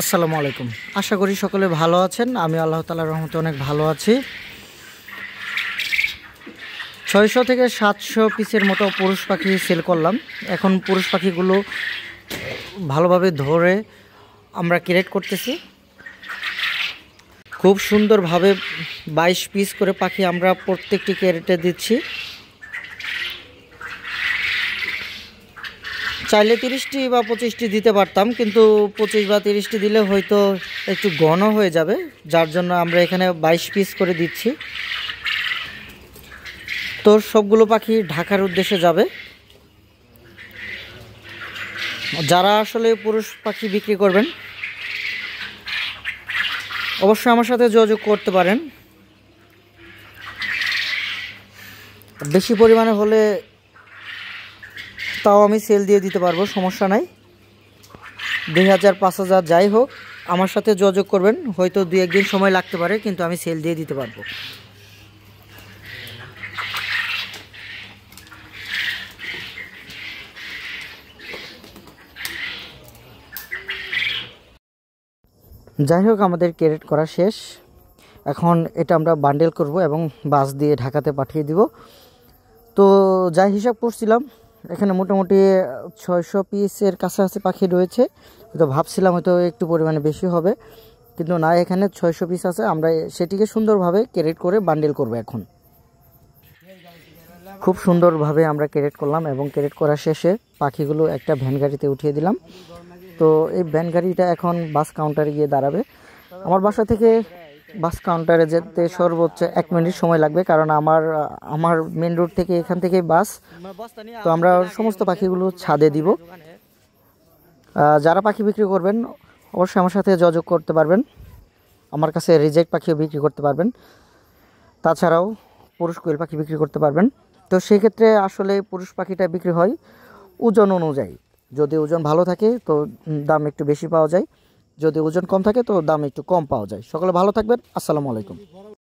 আসসালামু আলাইকুম। আশা করি সকলে ভালো আছেন। আমি আল্লাহ তাআলার রহমতে অনেক ভালো আছি। 600 থেকে 700 পিসের মতো পুরুষ পাখি সেল করলাম। এখন পুরুষ পাখিগুলো ভালোভাবে ধরে আমরা ক্যারেট করতেছি। খুব সুন্দরভাবে 22 পিস করে পাখি আমরা প্রত্যেকটি ক্যারেটে দিচ্ছি। চাইলে 30টি বা 25টি দিতে পারতাম, কিন্তু 25 বা 30টি দিলে হয়তো একটু ঘন হয়ে যাবে, যার জন্য আমরা এখানে 22 পিস করে দিচ্ছি। তো সবগুলো পাখি ঢাকার উদ্দেশ্যে যাবে। যারা আসলে পুরুষ পাখি বিক্রি করবেন অবশ্যই আমার সাথে যোগাযোগ করতে পারেন। বেশি পরিমাণে হলে তাও আমি সেল দিয়ে দিতে পারবো, সমস্যা নাই। 2000 5000 যাই হোক আমার সাথে যোগাযোগ করবেন। হয়তো 2-1 দিন সময় লাগতে পারে, কিন্তু আমি সেল দিয়ে দিতে পারবো। যাই হোক, আমাদের ক্যারেট করা শেষ। এখন এটা আমরা বান্ডেল করব এবং বাস দিয়ে ঢাকাতে পাঠিয়ে দিব। তো যাই হিসাব করছিলাম, এখানে মোটামুটি 600 পিসের কাছাকাছি পাখি রয়েছে। হয়তো ভাবছিলাম হয়তো একটু পরিমাণে বেশি হবে, কিন্তু না, এখানে 600 পিস আছে। আমরা সেটিকে সুন্দরভাবে ক্যারেট করে বান্ডেল করব। এখন খুব সুন্দরভাবে আমরা ক্যারেট করলাম এবং ক্যারেট করা শেষে পাখিগুলো একটা ভ্যান গাড়িতে উঠিয়ে দিলাম। তো এই ভ্যান গাড়িটা এখন বাস কাউন্টারে গিয়ে দাঁড়াবে। আমার বাসা থেকে বাস কাউন্টারে যেতে সর্বোচ্চ 1 মিনিট সময় লাগবে, কারণ আমার মেন রোড থেকে এখান থেকে বাস। তো আমরা সমস্ত পাখিগুলো ছাদে দিব। যারা পাখি বিক্রি করবেন অবশ্যই আমার সাথে যোগাযোগ করতে পারবেন। আমার কাছে রিজেক্ট পাখিও বিক্রি করতে পারবেন, তাছাড়াও পুরুষ কোয়েল পাখি বিক্রি করতে পারবেন। তো সেই ক্ষেত্রে আসলে পুরুষ পাখিটা বিক্রি হয় ওজন অনুযায়ী। যদি ওজন ভালো থাকে তো দাম একটু বেশি পাওয়া যায়, যদি ওজন কম থাকে তো দাম একটু কম পাওয়া যায়। সকলে ভালো থাকবেন। আসসালামু আলাইকুম।